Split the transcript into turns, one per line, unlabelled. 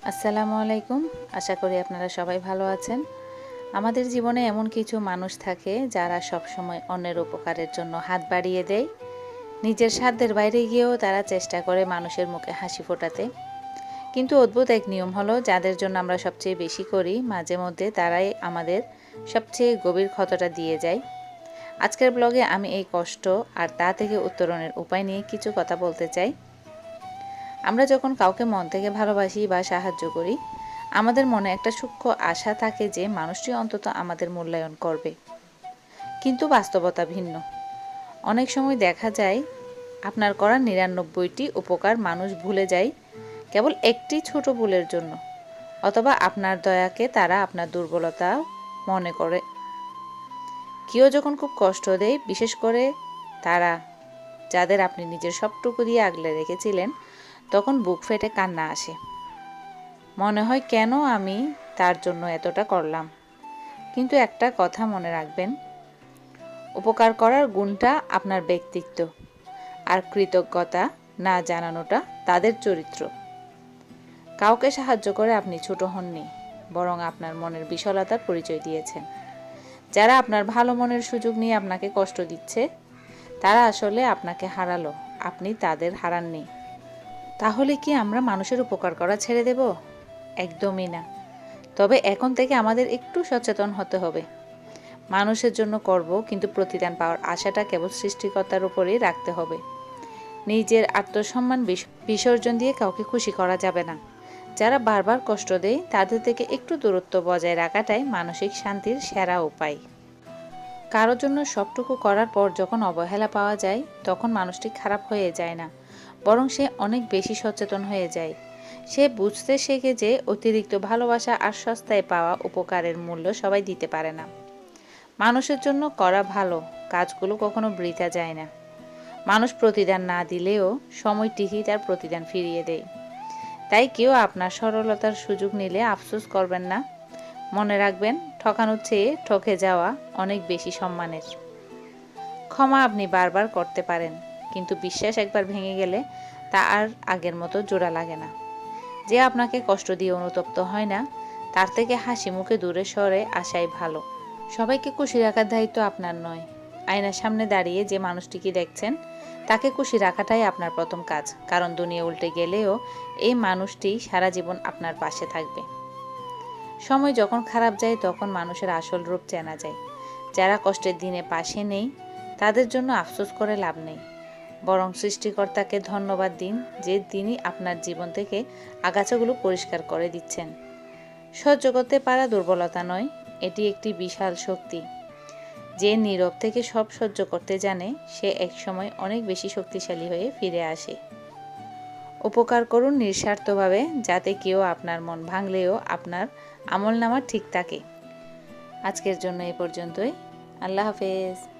আসসালামু আলাইকুম। আশা করি আপনারা সবাই ভালো আছেন। আমাদের জীবনে এমন কিছু মানুষ থাকে যারা সবসময় অন্যের উপকারের জন্য হাত বাড়িয়ে দেয়। নিজের সাধ্যের বাইরে গিয়েও তারা চেষ্টা করে মানুষের মুখে হাসি ফোটাতে। কিন্তু অদ্ভুত এক নিয়ম হলো, যাদের জন্য আমরা সবচেয়ে বেশি করি, মাঝে মধ্যে তারাই আমাদের সবচেয়ে গভীর ক্ষতটা দিয়ে যায়। আজকের ব্লগে আমি এই কষ্ট আর তা থেকে উত্তরণের উপায় নিয়ে কিছু কথা বলতে চাই। আমরা যখন কাউকে মন থেকে ভালোবাসি বা সাহায্য করি, আমাদের মনে একটা সূক্ষ্ম আশা থাকে যে মানুষটি অন্তত আমাদের মূল্যায়ন করবে। কিন্তু বাস্তবতা ভিন্ন। অনেক সময় দেখা যায় আপনার করা ৯৯টি উপকার মানুষ ভুলে যায় কেবল একটি ছোট ভুলের জন্য, অথবা আপনার দয়াকে তারা আপনার দুর্বলতা মনে করে। কেউ যখন খুব কষ্ট দেয়, বিশেষ করে তারা যাদের আপনি নিজের সবটুকু দিয়ে আগলে রেখেছিলেন, তখন বুক ফেটে কান্না আসে। মনে হয় কেন আমি তার জন্য এতটা করলাম। কিন্তু একটা কথা মনে রাখবেন, উপকার করার গুণটা আপনার ব্যক্তিত্ব, আর কৃতজ্ঞতা না জানানোটা তাদের চরিত্র। কাউকে সাহায্য করে আপনি ছোট হননি, বরং আপনার মনের বিশালতার পরিচয় দিয়েছেন। যারা আপনার ভালো মনের সুযোগ নিয়ে আপনাকে কষ্ট দিচ্ছে, তারা আসলে আপনাকে হারালো, আপনি তাদের হারাননি। তাহলে কি আমরা মানুষের উপকার করা ছেড়ে দেব? একদমই না। তবে এখন থেকে আমাদের একটু সচেতন হতে হবে। মানুষের জন্য করব, কিন্তু প্রতিদান পাওয়ার আশাটা কেবল সৃষ্টিকর্তার উপরেই রাখতে হবে। নিজের আত্মসম্মান বিসর্জন দিয়ে কাউকে খুশি করা যাবে না। যারা বারবার কষ্ট দেয়, তাদের থেকে একটু দূরত্ব বজায় রাখাটাই মানসিক শান্তির সেরা উপায়। কারোর জন্য সবটুকু করার পর যখন অবহেলা পাওয়া যায়, তখন মানুষটি খারাপ হয়ে যায় না, বরং সে অনেক বেশি সচেতন হয়ে যায়। সে বুঝতে শেখে যে অতিরিক্ত ভালোবাসা আর সস্তায় পাওয়া উপকারের মূল্য সবাই দিতে পারে না। মানুষের জন্য করা ভালো কাজগুলো কখনো বৃথা যায় না। মানুষ প্রতিদান না দিলেও সময় ঠিকই তার প্রতিদান ফিরিয়ে দেয়। তাই কেউ আপনার সরলতার সুযোগ নিলে আফসোস করবেন না। মনে রাখবেন, ঠকানোর চেয়ে ঠকে যাওয়া অনেক বেশি সম্মানের। ক্ষমা আপনি বারবার করতে পারেন, কিন্তু বিশ্বাস একবার ভেঙে গেলে তা আর আগের মতো জোড়া লাগে না। যে আপনাকে কষ্ট দিয়ে অনুতপ্ত হয় না, তার থেকে হাসি মুখে দূরে সরে আসাই ভালো। সবাইকে খুশি রাখার দায়িত্ব আপনার নয়। আয়নার সামনে দাঁড়িয়ে যে মানুষটিকে দেখছেন, তাকে খুশি রাখাটাই আপনার প্রথম কাজ। কারণ দুনিয়া উল্টে গেলেও এই মানুষটি সারা জীবন আপনার পাশে থাকবে। সময় যখন খারাপ যায়, তখন মানুষের আসল রূপ চেনা যায়। যারা কষ্টের দিনে পাশে নেই, তাদের জন্য আফসোস করে লাভ নেই। বরং সৃষ্টিকর্তাকে ধন্যবাদ দিন যে তিনি আপনার জীবন থেকে আগাছাগুলো পরিষ্কার করে দিচ্ছেন। সহ্য করতে পারা দুর্বলতা নয়, এটি একটি বিশাল শক্তি। যে নীরব থেকে সব সহ্য করতে জানে, সে একসময় অনেক বেশি শক্তিশালী হয়ে ফিরে আসে। উপকার করুন নিঃস্বার্থভাবে, যাতে কেউ আপনার মন ভাঙলেও আপনার আমলনামা ঠিক থাকে। আজকের জন্য এ পর্যন্তই। আল্লাহ হাফেজ।